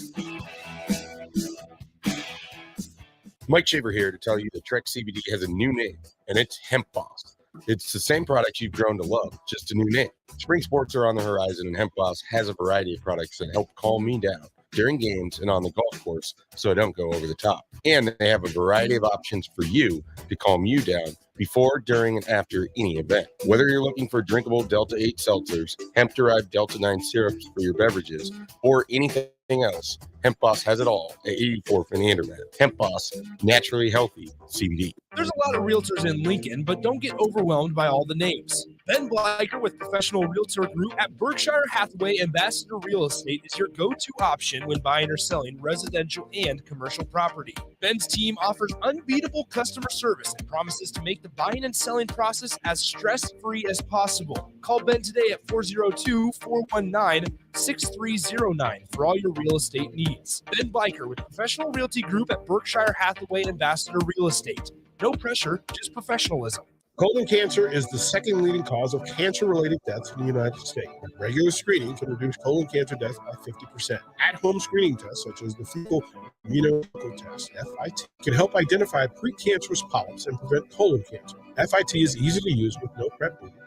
Mike Shaver here to tell you that Trek CBD has a new name, and it's Hemp Boss. It's the same product you've grown to love, just a new name. Spring sports are on the horizon, and Hemp Boss has a variety of products that help calm me down during games and on the golf course so I don't go over the top. And they have a variety of options for you to calm you down before, during, and after any event. Whether you're looking for drinkable Delta 8 seltzers, hemp-derived Delta 9 syrups for your beverages, or anything else, Hemp Boss has it all at 84th and Andermatt. Hemp Boss, naturally healthy CBD. There's a lot of realtors in Lincoln, but don't get overwhelmed by all the names. Ben Bleicher with Professional Realtor Group at Berkshire Hathaway Ambassador Real Estate is your go-to option when buying or selling residential and commercial property. Ben's team offers unbeatable customer service and promises to make the buying and selling process as stress-free as possible. Call Ben today at 402-419-6309 for all your real estate needs. Ben Bleicher with Professional Realty Group at Berkshire Hathaway Ambassador Real Estate. No pressure, just professionalism. Colon cancer is the second leading cause of cancer-related deaths in the United States. Regular screening can reduce colon cancer death by 50%. At-home screening tests, such as the fecal immunohistochemistry test, FIT, can help identify precancerous polyps and prevent colon cancer. FIT is easy to use with no prep needed,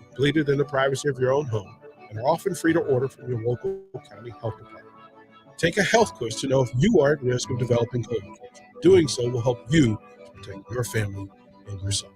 completed in the privacy of your own home, and are often free to order from your local county health department. Take a health quiz to know if you are at risk of developing colon cancer. Doing so will help you protect your family and yourself.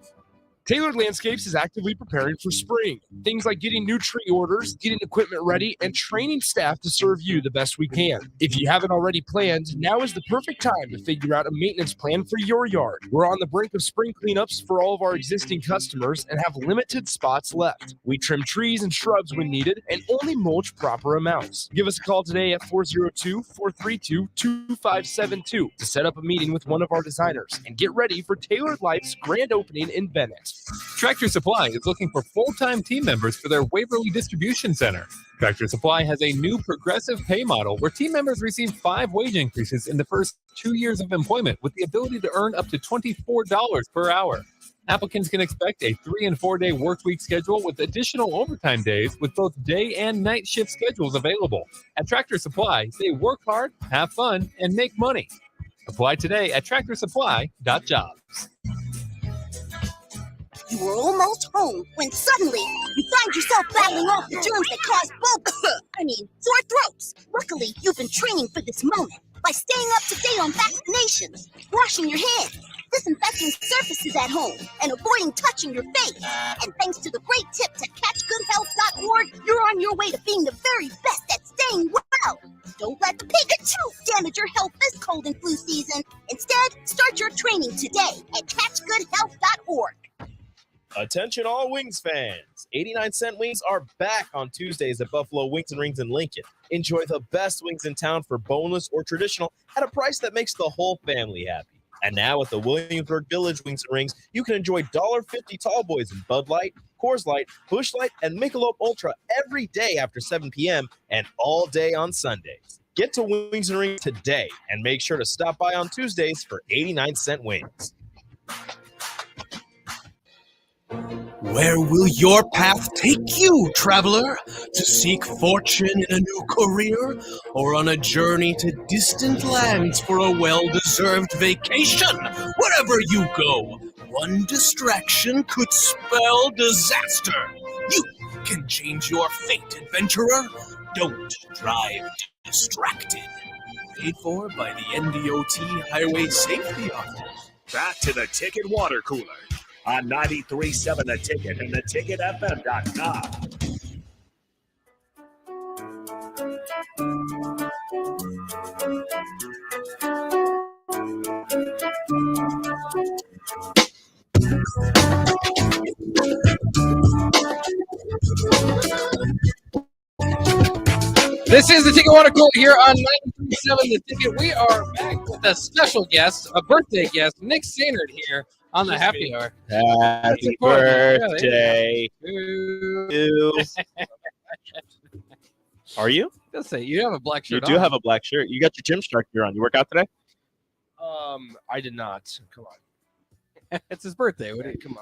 Tailored Landscapes is actively preparing for spring. Things like getting new tree orders, getting equipment ready, and training staff to serve you the best we can. If you haven't already planned, now is the perfect time to figure out a maintenance plan for your yard. We're on the brink of spring cleanups for all of our existing customers and have limited spots left. We trim trees and shrubs when needed and only mulch proper amounts. Give us a call today at 402-432-2572 to set up a meeting with one of our designers and get ready for Tailored Life's grand opening in Bennett. Tractor Supply is looking for full-time team members for their Waverly Distribution Center. Tractor Supply has a new progressive pay model where team members receive 5 wage increases in the first 2 years of employment with the ability to earn up to $24 per hour. Applicants can expect a 3- and 4-day work week schedule with additional overtime days with both day and night shift schedules available. At Tractor Supply, they work hard, have fun, and make money. Apply today at tractorsupply.jobs. You were almost home when suddenly you find yourself battling off the germs that cause sore throats. Luckily, you've been training for this moment by staying up to date on vaccinations, washing your hands, disinfecting surfaces at home, and avoiding touching your face. And thanks to the great tips at catchgoodhealth.org, you're on your way to being the very best at staying well. Don't let the Pikachu damage your health this cold and flu season. Instead, start your training today at catchgoodhealth.org. Attention all Wings fans. 89-cent wings are back on Tuesdays at Buffalo Wings and Rings in Lincoln. Enjoy the best wings in town for boneless or traditional at a price that makes the whole family happy. And now at the Williamsburg Village Wings and Rings, you can enjoy $1.50 tall boys in Bud Light, Coors Light, Busch Light, and Michelob Ultra every day after 7 p.m. and all day on Sundays. Get to Wings and Rings today and make sure to stop by on Tuesdays for 89-cent wings. Where will your path take you, traveler? To seek fortune in a new career, or on a journey to distant lands for a well-deserved vacation? Wherever you go, one distraction could spell disaster. You can change your fate, adventurer. Don't drive distracted. Paid for by the NDOT Highway Safety Office. Back to the Ticket Water Cooler on 93.7 The Ticket and theticketfm.com. This is the Ticket Water Cooler here on 93.7 The Ticket. We are back with a special guest, a birthday guest, Nick Sainert here on the Happy Hour. Happy birthday to you. Are you? Let's say you have a black shirt. You do have a black shirt. You got your gym strap gear on. You work out today? I did not. Come on. It's his birthday.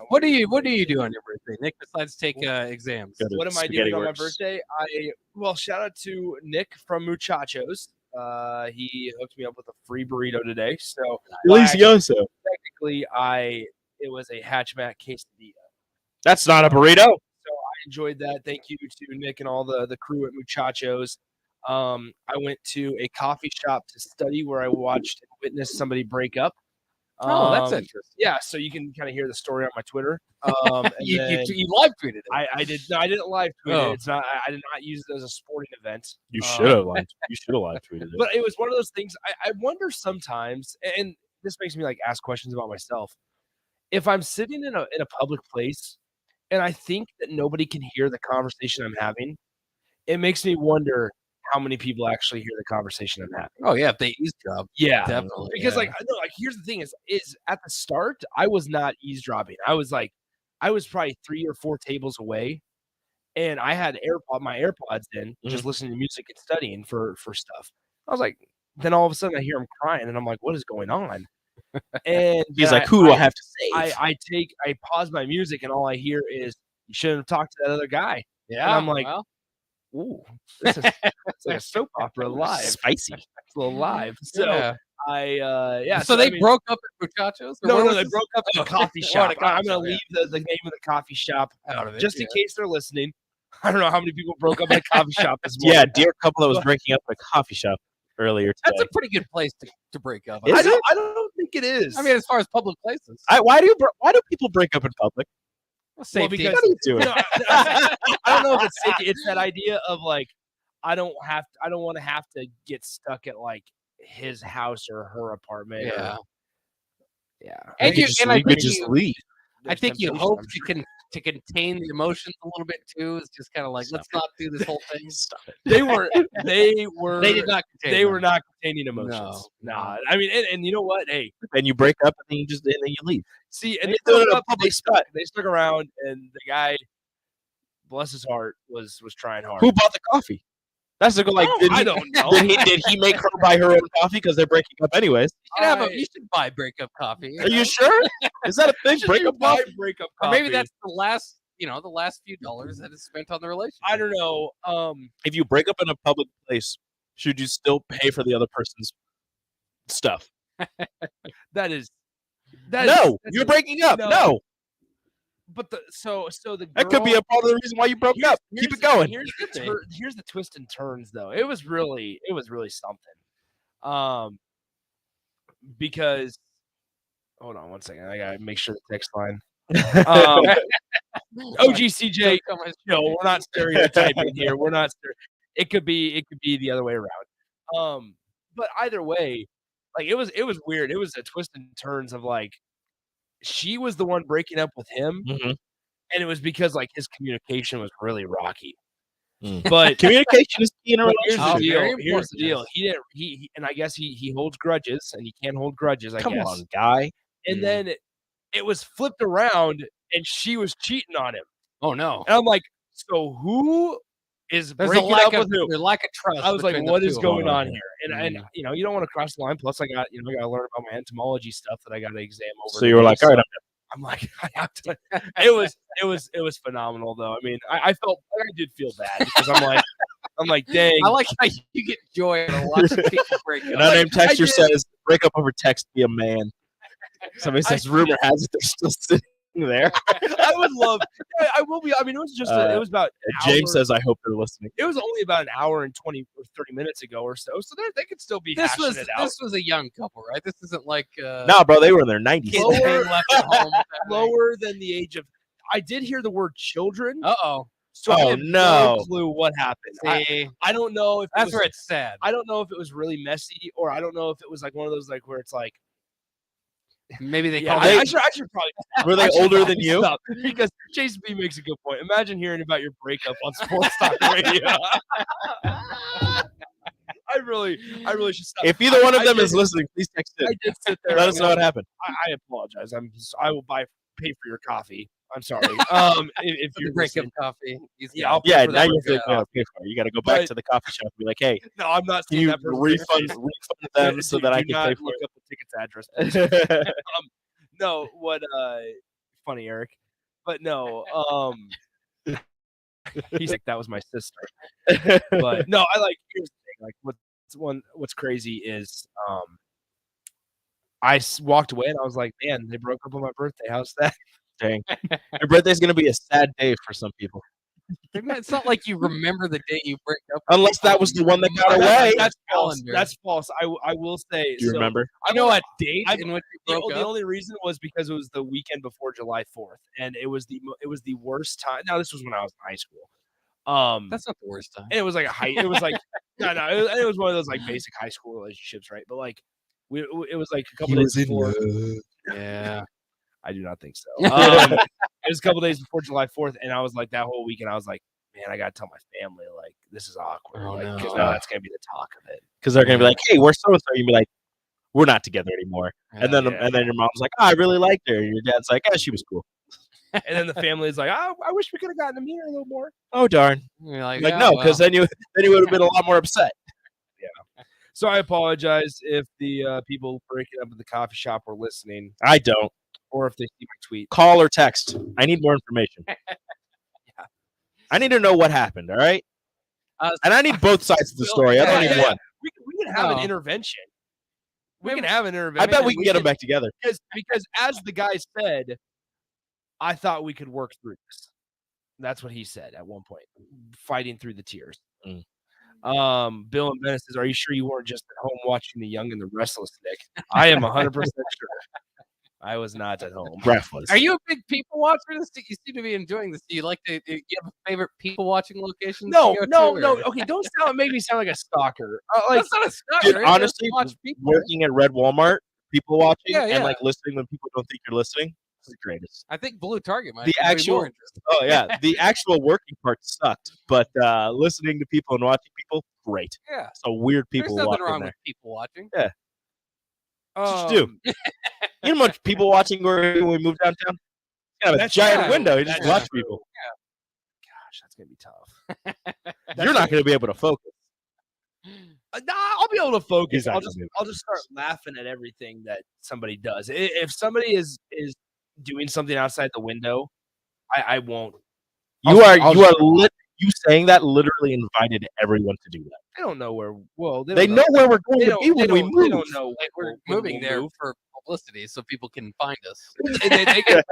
What do you do on your birthday, Nick? Besides take exams. What am I doing on my birthday? Shout out to Nick from Muchachos. He hooked me up with a free burrito today. So Delicioso. Technically, it was a hatchback quesadilla. That's not a burrito. So I enjoyed that. Thank you to Nick and all the crew at Muchachos. I went to a coffee shop to study where I watched and witnessed somebody break up. That's interesting. Yeah, so you can kind of hear the story on my Twitter. You live tweeted it. I did. No, I didn't live tweet it. It's not. I did not use it as a sporting event. You should have live. You should have live tweeted it. But it was one of those things. I wonder sometimes, and this makes me ask questions about myself. If I'm sitting in a public place, and I think that nobody can hear the conversation I'm having, it makes me wonder how many people actually hear the conversation I'm having. Oh yeah, if they eavesdrop. Yeah, definitely. Because here's the thing is at the start I was not eavesdropping. I was probably 3 or 4 tables away, and I had my AirPods in, just listening to music and studying for stuff. I was like, then all of a sudden I hear him crying, and I'm like, what is going on? And he's like, who do I have to save? I pause my music, and all I hear is, you shouldn't have talked to that other guy. Yeah, and I'm like, ooh, it's like a soap opera live. Spicy. It's a little live. So So they broke up at Muchachos? No, they broke up at a coffee shop. I'm going to leave the name of the coffee shop out of it, just in case they're listening. I don't know how many people broke up at a coffee shop this morning. Yeah, dear couple that was breaking up at a coffee shop earlier today. That's a pretty good place to break up. I don't think it is. I mean, as far as public places. Why do people break up in public? Safety. because What are you doing? I don't know if it's safety. It's that idea of like I don't want to have to get stuck at like his house or her apartment. Yeah. Yeah. And You you, could and I you could think just you, leave. I think you temptation, hope I'm to contain the emotions a little bit too. It's just kind of like, let's not do this whole thing. Stop it. They were They did not contain. they them. were not containing emotions. No. Nah. I mean, and you know what? Hey, And you break up, and then you leave. see, and They they, do it in a broke up, public spot. they stuck around, and the guy, bless his heart, was trying hard. Who bought the coffee? That's the like. I don't know. Did he make her buy her own coffee because they're breaking up anyways? You should buy breakup coffee. Are you sure? Is that a thing? Breakup buy coffee? breakup Or coffee. maybe that's the last few dollars that is spent on the relationship. I don't know. If you break up in a public place, should you still pay for the other person's stuff? That is No, you're breaking up. No. But so the That could be girl- a part of the reason why you broke up. Keep it going. Here's the twist and turns though. It was really something. Because hold on one second. I gotta make sure the text line. OGCJ, no, we're not stereotyping here. We're not. It could be the other way around. But either way, like it was weird. It was a twist and turns of like she was the one breaking up with him, and it was because like his communication was really rocky. But communication is key in a relationship. Here's the deal. He didn't. He and I guess he holds grudges, and he can't hold grudges. I Come guess. on, guy. And then it was flipped around, and she was cheating on him. Oh no! And I'm like, so who is There's a breaking lack up of with who? there's lack of trust. I was like, between the what is two of going them. on here? And you know, you don't want to cross the line. Plus, I got I got to learn about my entomology stuff that I got to exam over. So you were like, all right, I'm like, I have to. It was phenomenal though. I mean, I did feel bad because I'm like, dang. I like how you get joy out of watching people break up. An unnamed texter says, break up over text via man. Somebody says, rumor has it they're still sitting there. I would love. I will be. I mean, it was just. It was about. James says, I hope they're listening. It was only about an hour and 20 or 30 minutes ago or so. So they could still be. This hashing it out. was a young couple, right? This isn't like. Nah, bro, they were in their 90s. Kids being left at home. Lower than the age of. I did hear the word children. Uh-oh. So I have no clue what happened. See, I don't know if that's where it's sad. I don't know if it was really messy, or I don't know if it was like one of those like where it's like maybe they yeah, called I should probably. Were they older than you? Stop, because Chase B makes a good point. Imagine hearing about your breakup on Sports Talk Radio. I really should stop. If either one of them is listening, please text in. I did sit there. Let us know what happened. I apologize. I will pay for your coffee. I'm sorry. If you you're break up listening. coffee. Yeah, I'll pay Yeah, for now that you breakup have to pay for it. You got to go back But- to the coffee shop and be like, hey, No, I'm not can seeing you that person. refund them so that I Do can not pay for look it? up the ticket's address. No, what funny Eric. But no, he's like that was my sister. But no, I like here's the thing. Like what's crazy is I walked away and I was like, man, they broke up on my birthday. How's that? Dang. Your birthday's going to be a sad day for some people. It's not like you remember the day you break up. Unless that was the one that got away. That's false. Calendar. That's false. I will say. Do you remember? I know a date in which you broke The up. only reason was because it was the weekend before July 4th, and it was the worst time. Now this was when I was in high school. That's not the worst time. And it was like it was like no, it was one of those like basic high school relationships, right? But like it was like a couple days before. Yeah, I do not think so. It was a couple days before July 4th, and I was like that whole weekend. I was like, man, I gotta tell my family like this is awkward, Oh, no. because now that's gonna be the talk of it. Because they're going to be like, hey, where's so-and-so? You'll be like, we're not together anymore. And then your mom's like, oh, I really liked her. And your dad's like, she was cool. And then the family is like, oh, I wish we could have gotten to meet her a little more. Oh, darn. You're like, Like, "Oh, no, because well." then you would have been a lot more upset. So I apologize if the people breaking up at the coffee shop were listening, I don't. or if they see my tweet. Call or text. I need more information. I need to know what happened, all right? And I need both sides of the story. I don't need one. We can have No. an intervention. We can have an I intervention. bet we can get them back together. Because as the guy said, I thought we could work through this. That's what he said at one point, fighting through the tears. Bill and Bennett says, are you sure you weren't just at home watching The Young and the Restless, Nick? I am 100% sure. I was not at home. Breathless. Are you a big people watcher? You seem to be enjoying this. Do you like to? Do you have a favorite people watching location? No. Okay, don't make me sound like a stalker. That's not a stalker. Dude, It's honestly, just watch people. working at Red Walmart, people watching Yeah, yeah. and like listening when people don't think you're listening, it's the greatest. I think Blue Target might The be actual, more interesting. oh yeah, the actual working part sucked, but listening to people and watching people, great. Yeah. So weird people There's walk nothing in wrong there. with people watching. Yeah. That's what you do. You know how much people watching where when we moved downtown? You have a giant window. You just watch people. Gosh, that's gonna be tough. You're not going to be able to focus. Nah, I'll be able to focus. He's not I'll gonna just start laughing at everything that somebody does. If somebody is doing something outside the window, I won't. You saying that literally invited everyone to do that. I don't know where. Well, They know where we're going to be when we They move. don't know Like we're when moving we'll there move. for publicity, so people can find us. They can,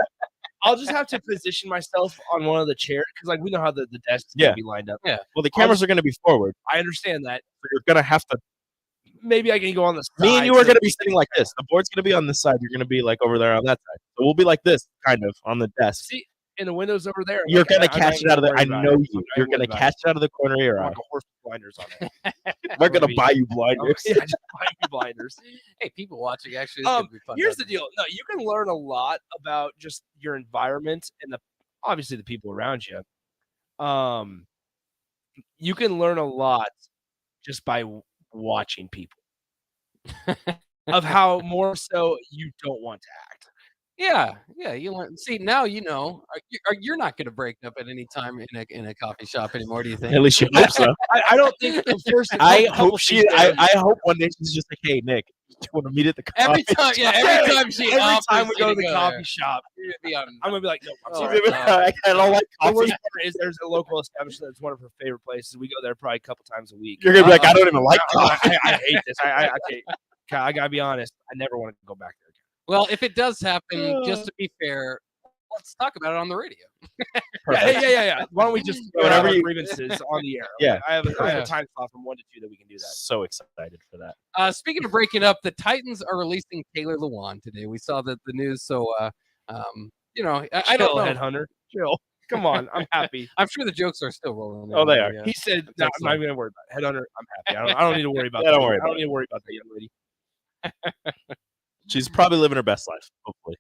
I'll just have to position myself on one of the chairs because, like, we know how the desks Yeah. gonna be lined up. Yeah. Well, the cameras are going to be forward, I understand that. so you're going to have to. Maybe I can go on the side. Me and you are going to be sitting like this. The board's going to be on this side. You're going to be like over there on that side. So we'll be like this, kind of, on the desk. See, and the windows over there. You're like, going to I'm catch not it out of there. I even worried know about it. you. I'm not You're even going to worried catch it out of the corner of your about it. eye. Rock a horse with blinders on it. We're going to Maybe. buy you blinders. Yeah, just buy you blinders. Hey, people watching actually. It's gonna be fun. Here's the deal. No, you can learn a lot about just your environment and obviously the people around you. You can learn a lot just by watching people of how more so you don't want to act. Yeah. You learn. See, now you know. You're not going to break up at any time in a coffee shop anymore. Do you think? At least you hope so. I don't think the first. I couple hope she. things there- I hope one day she's just like, "Hey, Nick, you want to meet at the coffee?" Every time, yeah. Every time she. Every offers time we you go to the coffee there, shop, you're gonna be on. I'm gonna be like, no, I'm Oh, sorry. no. I don't like The coffee. worst part is there's a local establishment that's one of her favorite places. We go there probably a couple times a week. You're gonna be like, "I don't even like coffee." I hate this. I can't. I gotta be honest. I never want to go back there again. Well, if it does happen, just to be fair, let's talk about it on the radio. Yeah. Why don't we just Whenever whenever you- grievances on the air? Yeah. I have a time slot from 1 to 2 that we can do that. So excited for that. Speaking of breaking up, the Titans are releasing Taylor Lewan today. We saw the news, so you know, I don't Chill, know. Headhunter. Chill. Come on, I'm happy. I'm sure the jokes are still rolling. Oh, they are. Yeah. He said, no, I'm not even gonna worry about it. Headhunter. I'm happy. I don't need to worry about Yeah, that. don't worry I about don't need to worry about that young lady. She's probably living her best life. Hopefully.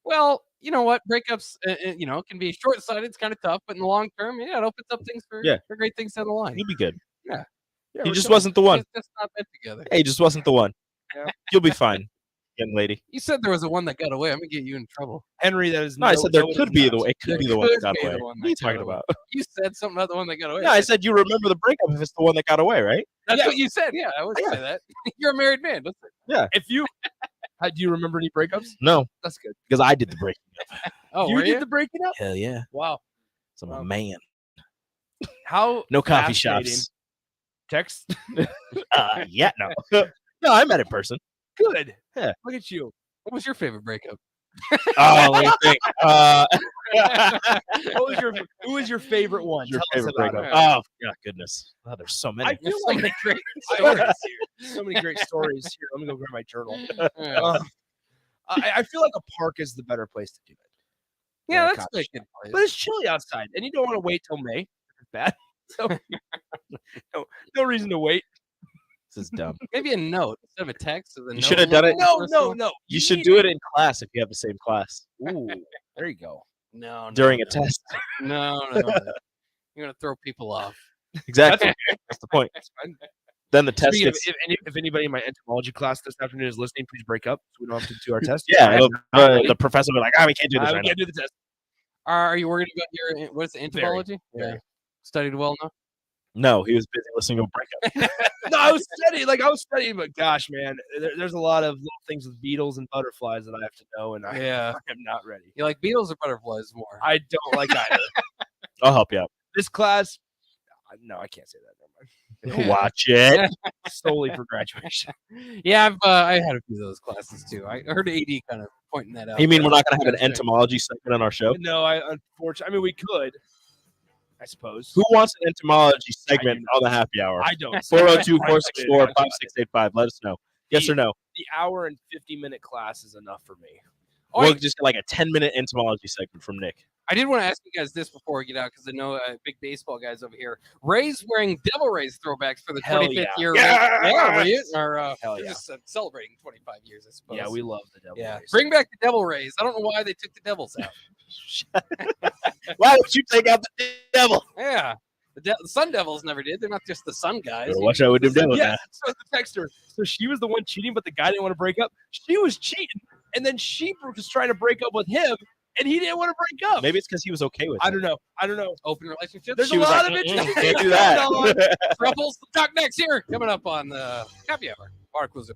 Well, you know what? Breakups, you know, can be short-sighted. It's kind of tough, but in the long term, yeah, it opens up things for great things down the line. He'll be good. Yeah. He just wasn't the one. Just not meant together. Hey, he just wasn't the one. Yeah. You'll be fine, young lady. You said there was a one that got away. I'm gonna get you in trouble. Henry, that is No, I said there it could is be not. the. It could There be the one that could got be the away. one What are you that got talking away. about? You said something about the one that got away. No, I said you remember the breakup if it's the one that got away, right? That's what you said. Yeah, I would Yeah. say that. You're a married man. Don't say If you do you remember any breakups? No, That's good. because I did the breaking up. Oh, you were did you? the breaking up? Hell yeah. Wow. So I'm a man. How No coffee fascinating. shops. Text. Yeah, no. No, I met in person. Good. Yeah. Look at you. What was your favorite breakup? Oh, let me think. Who was your favorite one? Your Tell us favorite about breakup? it. Oh, yeah, goodness. Oh, there's so many. I feel So like many great stories stories. here. So many great stories here. Let me go grab my journal. Yeah, I feel like a park is the better place to do it. yeah, than a that's a coffee good shop. place. But it's chilly outside, and you don't want to wait till May. It's bad. So no reason to wait. This is dumb. Maybe a note instead of a text. You should have done it. No. You should do it in class if you have the same class Ooh, there you go. No, during a test. No. You're gonna throw people off. Exactly. That's the point. That's fine. Then the test Speaking of, gets. if anybody in my entomology class this afternoon is listening, please break up so we don't have to do our test. Yeah, the professor will be like, we can't do this we right can't do the test. Are you worried about your what is it, entomology? Very. Yeah. Studied well enough. now. No, he was busy listening to a breakup. No, I was studying, but gosh, man, there's a lot of little things with beetles and butterflies that I have to know, and I Yeah. am not ready. You like beetles or butterflies more? I don't like either. I'll help you out. This class, no, I can't say that. Never mind. Watch it. Solely for graduation. Yeah, I had a few of those classes too. I heard AD kind of pointing that out. You mean we're not going to have an That's right. entomology segment on our show? No, unfortunately, I mean, we could, I suppose. Who wants an entomology segment on the happy hour? I don't. 402-464-5685. Let us know. Yes or no? The hour and 50-minute class is enough for me. Oh, we'll wait. just get like a 10-minute entomology segment from Nick. I did want to ask you guys this before we get out because I know big baseball guys over here. Ray's wearing Devil Rays throwbacks for the Hell 25th yeah. year. Yeah! Were you? Or Hell you're yeah. just celebrating 25 years, I suppose. Yeah, we love the Devil Rays. Bring back the Devil Rays. I don't know why they took the Devils out. Why would you take out the Devil? Yeah. The Sun Devils never did. They're not just the Sun guys. Better watch out with them Devils Yeah, now. so the texter. So she was the one cheating, but the guy didn't want to break up. She was cheating, and then she was trying to break up with him, and he didn't want to break up. Maybe it's because he was okay with it. I don't know. Open relationships. There's She a was lot like, of interesting can't things do that. going on. Truffles. Talk next here. Coming up on the Happy Hour. Articles.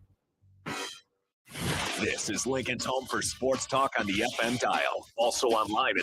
This is Lincoln's home for sports talk on the FM dial. Also online at